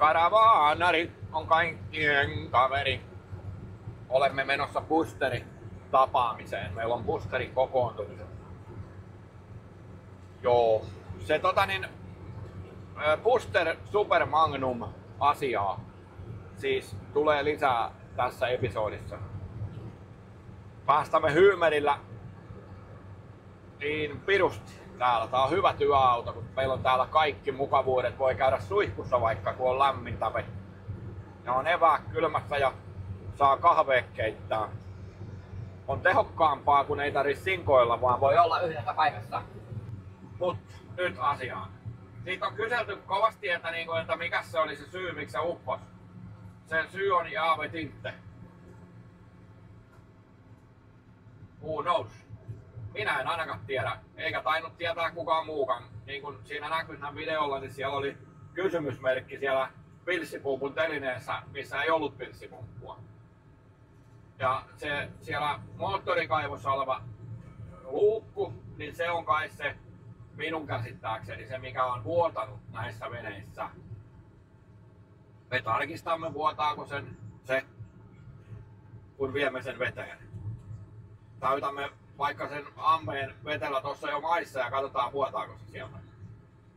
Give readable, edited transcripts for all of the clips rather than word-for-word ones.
Karavaanari on kaikkien kaveri. Olemme menossa Busteri tapaamiseen. Meillä on Busteri kokoontumiset. Joo, se Buster Super Magnum asiaa siis tulee lisää tässä episodissa. Päästämme Hyymerillä niin pirusti täällä. Tää on hyvä työauto, kun meillä on täällä kaikki mukavuudet. Voi käydä suihkussa vaikka, kun on lämmintä vettä. Ja on evää kylmässä ja saa kahvea keittää. On tehokkaampaa, kun ei tarvitse sinkoilla, vaan voi olla yhdessä paikassa. Mut nyt asiaan. Siitä on kyselty kovasti, että mikä se oli se syy, miksi se uppos. Sen syy on Jave Tinte. Who knows? Minä en ainakaan tiedä, eikä tainnut tietää kukaan muukaan. Niin kuin siinä näkyy videolla, niin siellä oli kysymysmerkki siellä pilssipumpun telineessä, missä ei ollut pilssipumppua. Ja se siellä moottorikaivossa oleva luukku, niin se on kai se minun käsittääkseni se, mikä on vuotanut näissä veneissä. Me tarkistamme, vuotaako se, kun viemme sen veteen. Täytämme vaikka sen ammeen vetellä tuossa jo maissa ja katsotaan, vuotaako se sieltä.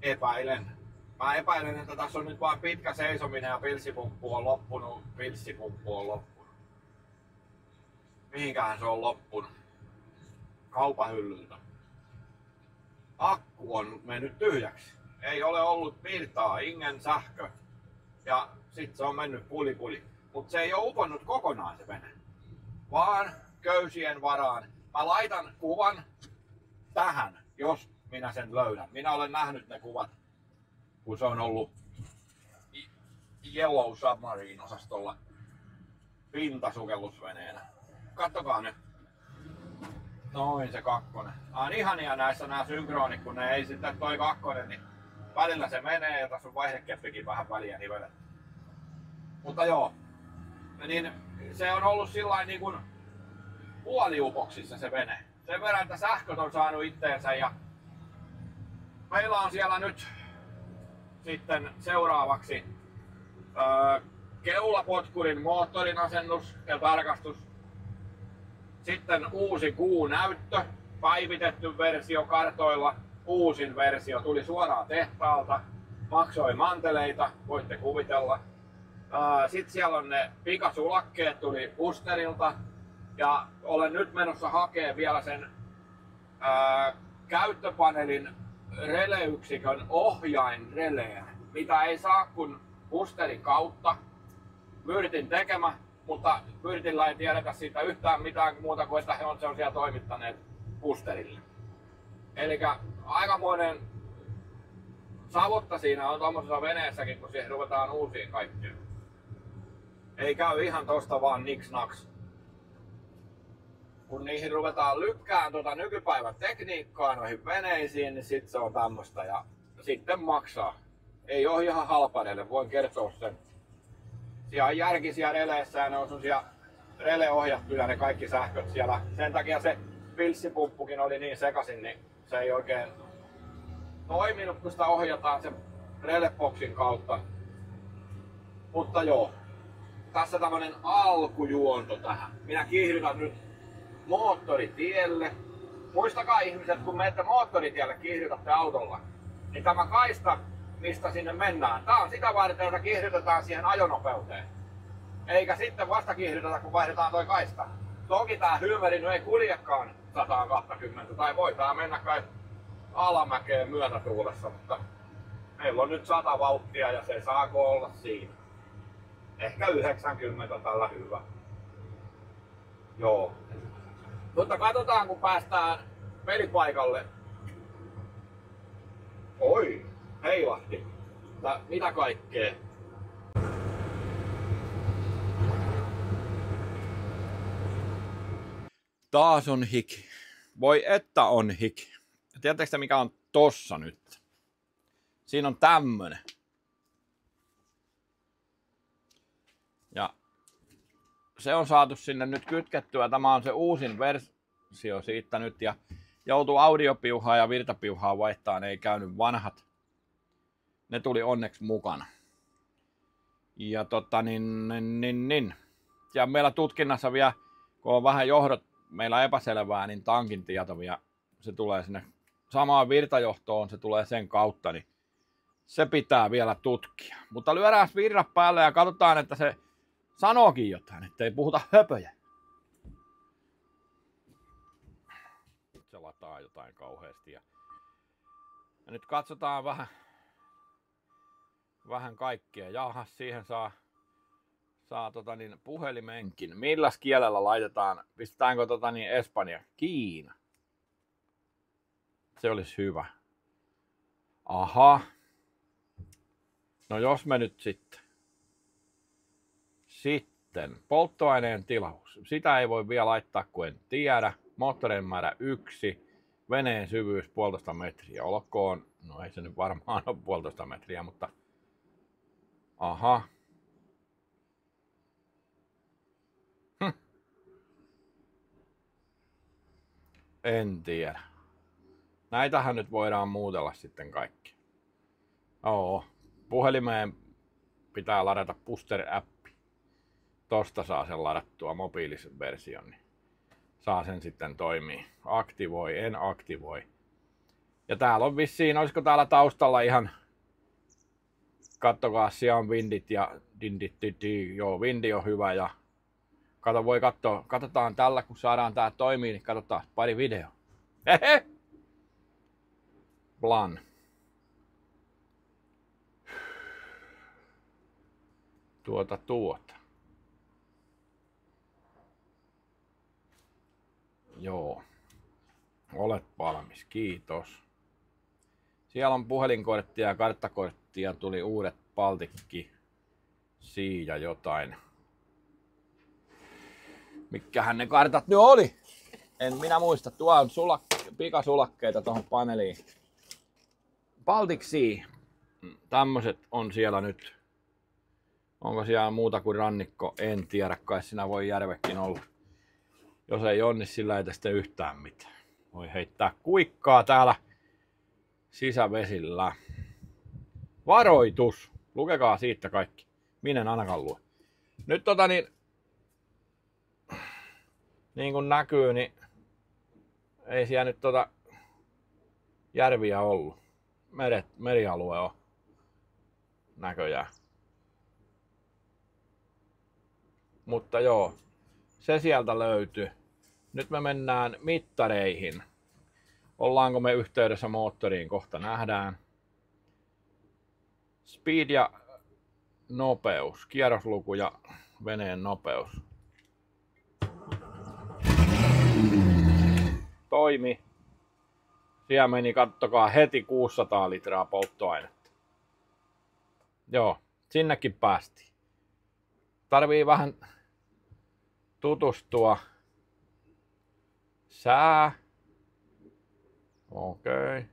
Epäilen. Mä epäilen, että tässä on nyt vain pitkä seisominen ja pilssipumppu on loppunut. Mihinkähän se on loppunut? Kaupahyllyltä. Akku on mennyt tyhjäksi. Ei ole ollut virtaa, ingen sähkö. Ja sit se on mennyt puli. Mut se ei oo uponnut kokonaan se vene. Vaan köysien varaan. Mä laitan kuvan tähän, jos minä sen löydän. Minä olen nähnyt ne kuvat, kun se on ollut Yellow Submarine-osastolla pintasukellusveneenä. Kattokaa nyt. Noin se kakkonen. On ihania näissä nämä synkronit, kun ne ei sitten toi kakkonen, niin välillä se menee ja tässä on vaihdekeppikin vähän väliä nivelet. Mutta joo, niin se on ollut sillain niin kuin puoliupoksissa se vene. Sen verran, että sähköt on saanut itteensä ja meillä on siellä nyt sitten seuraavaksi keulapotkurin moottorin asennus ja tarkastus. Sitten uusi kuunäyttö, päivitetty versio kartoilla, uusin versio tuli suoraan tehtaalta, maksoi manteleita, voitte kuvitella. Sitten siellä on ne pikasulakkeet, tuli Busterilta ja olen nyt menossa hakemaan vielä sen käyttöpaneelin releyksikön ohjainreleen, mitä ei saa kun Busterin kautta. Myrtin tekemä, mutta Myrtillä ei tiedetä siitä yhtään mitään muuta kuin että he on siellä toimittaneet Busterille. Elikkä aikamoinen savotta siinä on tommosessa veneessäkin, kun siihen ruvetaan uusiin kaikkeen. Ei käy ihan tosta vaan niks-naks. Kun niihin ruvetaan lykkään nykypäivän tekniikkaa noihin veneisiin, niin sit se on tämmöstä ja sitten maksaa. Ei oo ihan halpa rele, voin kertoa sen. Siellä on järkisiä releissä ja ne on semmosia releohjattuja ne kaikki sähköt siellä. Sen takia se pilssipumppukin oli niin sekasin, niin se ei oikein toiminut, kun sitä ohjataan sen releboksin kautta. Mutta joo, tässä tämmönen alkujuonto tähän. Minä kiihdytän nyt moottoritielle. Muistakaa ihmiset, kun menette moottoritielle kiihdytätte autolla, niin tämä kaista, mistä sinne mennään, tää on sitä varten, että kiihdytetään siihen ajonopeuteen. Eikä sitten vasta kiihdytetä, kun vaihdetaan toi kaista. Toki tää Hyymeri nyt ei kuljekaan 120, tai voi tää mennä kai alamäkeen myötätuulessa, mutta meillä on nyt 100 vauhtia ja se saako olla siinä. Ehkä 90 tällä hyvä. Joo. Mutta katsotaan kun päästään pelipaikalle. Oi, heilahti. Mitä kaikkea? Taas on hiki. Voi että on hiki. Tiedättekö mikä on tossa nyt? Siinä on tämmönen. Ja se on saatu sinne nyt kytkettyä. Tämä on se uusin versio siitä nyt. Ja joutuu audiopiuhaa ja virtapiuhaa vaihtaa. Ne ei käynyt vanhat. Ne tuli onneksi mukana. Ja ja meillä tutkinnassa vielä, kun on vähän johdot meillä epäselvää, niin tankin tieto vielä, se tulee sinne samaan virtajohtoon, se tulee sen kautta, niin se pitää vielä tutkia. Mutta lyödään virrat päälle ja katsotaan, että se sanookin jotain, ettei puhuta höpöjä. Se lataa jotain kauheasti. Ja nyt katsotaan vähän kaikkea. Jaha, siihen saa puhelimenkin. Milläs kielellä laitetaan? Pistetäänkö Espanja? Kiina. Se olisi hyvä. Aha. No jos me nyt sitten polttoaineen tilaus. Sitä ei voi vielä laittaa, kun en tiedä. Moottorin määrä 1. Veneen syvyys 1,5 metriä. Olkoon, no ei se nyt varmaan ole 1,5 metriä, mutta aha. En tiedä. Näitähän nyt voidaan muutella sitten kaikki. Puhelimeen pitää ladata Booster-appi. Tosta saa sen ladattua mobiilisen version, niin saa sen sitten toimii. Aktivoi, en aktivoi. Ja täällä on vissiin, olisiko täällä taustalla ihan, kattokaa, siellä on windit ja joo, windi on hyvä ja katsotaan tällä, kun saadaan tää toimii, niin katsotaan pari video. Hehe! Plan. Joo. Olet valmis, kiitos. Siellä on puhelinkorttia ja karttakorttia, tuli uudet Baltikki, ja jotain. Mikähän ne kartat nyt oli? En minä muista, tuo on pikasulakkeita tuohon paneeliin. Baltic Sea. Tämmöset on siellä nyt. Onko siellä muuta kuin rannikko? En tiedä, kai siinä voi järvekin olla. Jos ei ole, niin sillä ei tästä yhtään mitään. Voi heittää kuikkaa täällä sisävesillä. Varoitus! Lukekaa siitä kaikki. Minä en ainakaan lue. Nyt niin kuin näkyy, niin ei siellä nyt järviä ollut. Merialue on näköjään. Mutta joo, se sieltä löytyy. Nyt me mennään mittareihin. Ollaanko me yhteydessä moottoriin, kohta nähdään. Speed ja nopeus, kierrosluku ja veneen nopeus. Toimi. Siellä meni, kattokaa, heti 600 litraa polttoainetta. Joo, sinnekin päästiin. Tarvii vähän tutustua. Sää. Okei.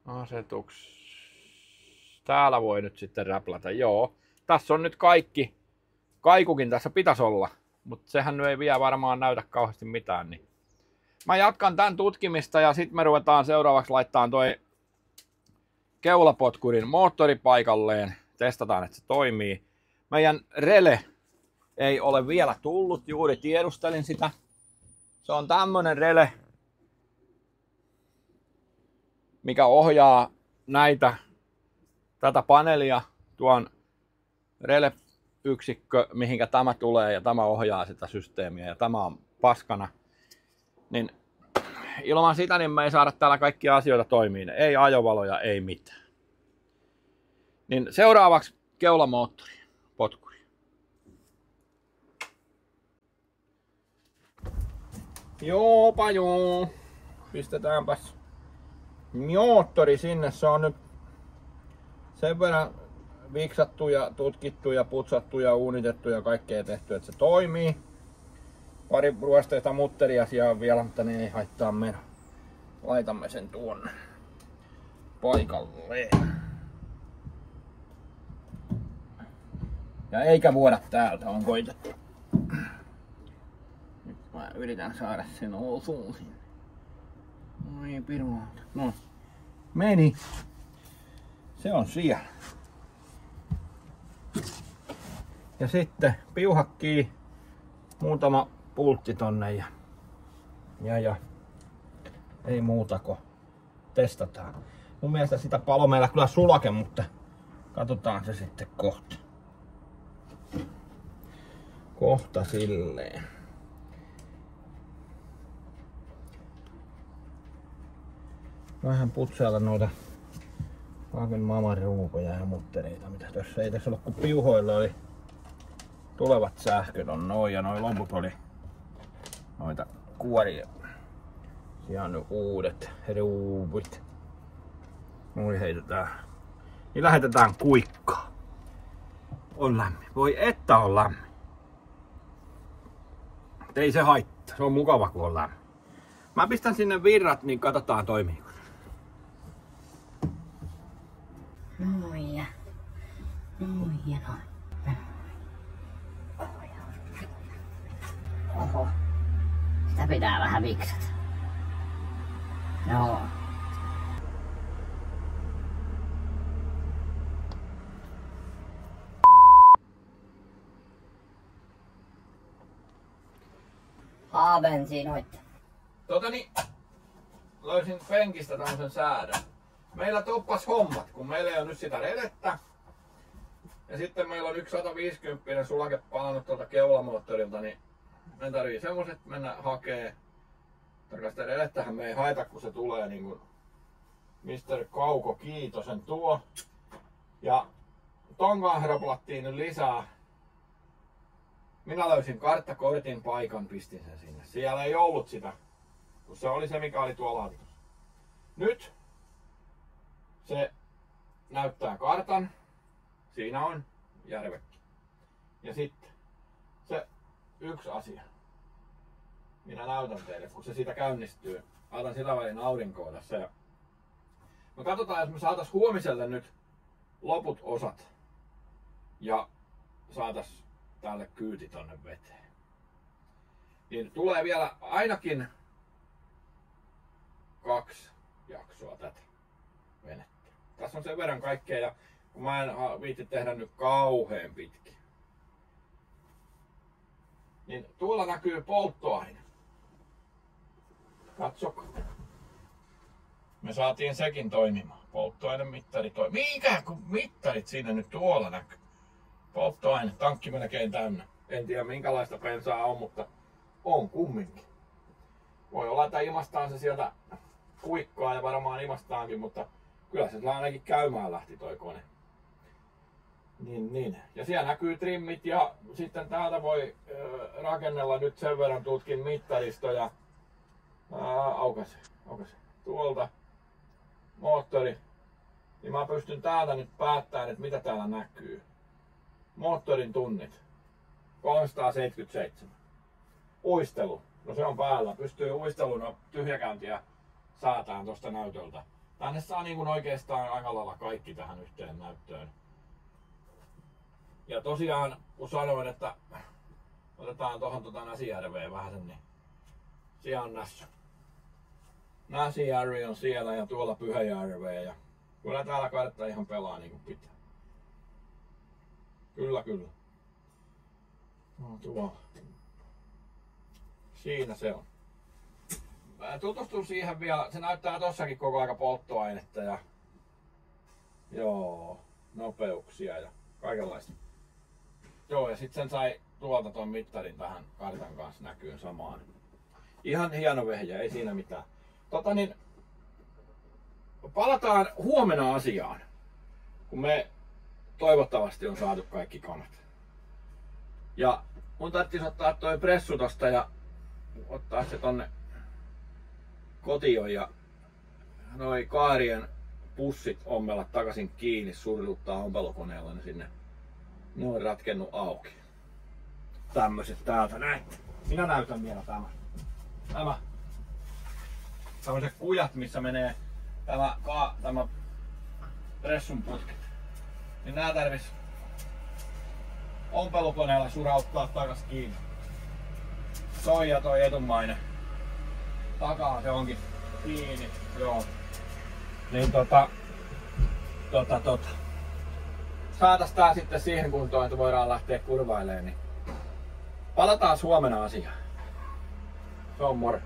Asetuks. Täällä voi nyt sitten räplätä. Joo. Tässä on nyt kaikki. Kaikukin tässä pitäisi olla. Mutta sehän nyt ei vielä varmaan näytä kauheasti mitään. Niin. Mä jatkan tämän tutkimista ja sitten me ruvetaan seuraavaksi laittaa toi keulapotkurin moottori paikalleen. Testataan, että se toimii. Meidän rele ei ole vielä tullut. Juuri tiedustelin sitä. Se on tämmönen rele, mikä ohjaa tätä paneelia, tuon rele-yksikkö, mihinkä tämä tulee, ja tämä ohjaa sitä systeemiä, ja tämä on paskana. Niin ilman sitä niin me ei saada täällä kaikkia asioita toimiin. Ei ajovaloja, ei mitään. Niin seuraavaksi keulamoottori, potkuri. Joopa joo. Pistetäänpäs moottori sinne. Se on nyt sen verran viksattu ja tutkittu ja putsattu ja uunitettu ja kaikkea tehty, että se toimii. Pari ruosteista mutteria siellä on vielä, mutta ne ei haittaa meidän. Laitamme sen tuonne paikalleen. Ja eikä vuoda täältä, on koitettu. Nyt mä yritän saada sen osuun sinne. No ei pirulta. No, meni. Se on siellä. Ja sitten piuhakkii, muutama pultti tonne ja ei muuta kuin testataan. Mun mielestä sitä palo meillä kyllä sulake, mutta katsotaan se sitten kohta. Kohta silleen. Vähän putsailla noita kaiken maailman ruukoja ja muttereita, mitä tässä ei tässä ollut, kun piuhoilla oli tulevat sähköt on noin ja noin loput oli noita kuoria. Siellä on nyt uudet ruuvit. Noin heitetään. Niin lähetetään kuikkaa. On lämmin. Voi että on lämmin. Ei se haittaa. Se on mukava kun on lämmin. Mä pistän sinne virrat, niin katsotaan toimiiko. Noin ja noin. Oho. Sitä pitää vähän viksata. Joo. Bensiinoitte. Löysin penkistä tämmösen säädön. Meillä toppas hommat, kun meillä ei ole nyt sitä redettä. Ja sitten meillä on yksi 150 sulake palannut tuolta keulamoottorilta, niin me tarvii semmoset mennä hakee. Tarkastaan redettähän me ei haeta, kun se tulee niin kuin Mr. Kauko Kiitosen tuo. Ja tonkaan hroplattiin nyt lisää. Minä löysin karttakortin paikan, pistin sen sinne. Siellä ei ollut sitä, kun se oli se, mikä oli tuolla laatikossa. Nyt se näyttää kartan. Siinä on järvekki. Ja sitten se yksi asia. Minä näytän teille, kun se siitä käynnistyy. Laitan sillä välin aurinkoa tässä. Ja me katsotaan, jos me saatais huomiselle nyt loput osat. Ja saatais tälle kyyti tonne veteen. Niin tulee vielä ainakin 2 jaksoa tätä venettä. Tässä on sen verran kaikkea ja kun mä en viitti tehdä nyt kauheen pitkin. Niin tuolla näkyy polttoaine. Katsokaa. Me saatiin sekin toimimaan. Polttoainemittari toimii. Mikä kun mittarit siinä nyt tuolla näkyy? Polttoaine, tankki melkein täynnä. En tiedä minkälaista bensaa on, mutta on kumminkin. Voi olla, että imastaan se sieltä kuikkaa ja varmaan imastaankin, mutta kyllä se ainakin käymään lähti toi kone. Niin. Ja siellä näkyy trimmit ja sitten täältä voi rakennella nyt sen verran tutkin mittaristoja. Aukase. Tuolta moottori. Niin mä pystyn täältä nyt päättämään, että mitä täällä näkyy. Moottorin tunnit. 377. Uistelu. No se on päällä. Pystyy uisteluna tyhjäkäyntiä säätään tosta näytöltä. Tänne saa niin kuin oikeastaan aika lailla kaikki tähän yhteen näyttöön. Ja tosiaan, kun sanoin, että otetaan tuohon Näsijärveen vähän sen, niin siellä on Nässy. Näsijärvi on siellä ja tuolla Pyhäjärveä. Ja kyllä täällä kartta ihan pelaa niin kuin pitää. Kyllä. No tuolla. Siinä se on. Mä tutustun siihen vielä. Se näyttää tossakin koko aika polttoainetta ja joo, nopeuksia ja kaikenlaista. Joo, ja sitten sen sai tuolta ton mittarin tähän kartan kanssa näkyyn samaan. Ihan hieno vehjä, ei siinä mitään. Palataan huomenna asiaan, kun me toivottavasti on saatu kaikki kanat. Ja mun tarvitsisi ottaa toi pressu tosta ja ottaa se tonne kotiin ja noi kaarien pussit ommella takaisin kiinni, surruttaa ompelukoneella ne sinne. Ne on ratkennut auki. Tämmöset täältä näin. Minä näytän vielä tämä. Tämmöiset kujat, missä menee tämä pressun putket. Niin nää tarvis ompelukoneella surauttaa takas kiinni. Toi ja toi etumainen. Takaa se onkin kiinni. Joo. Niin Saatas tää sitten siihen kuntoon, että voidaan lähteä kurvailemaan, niin palataan huomenna asiaan. Se on moro.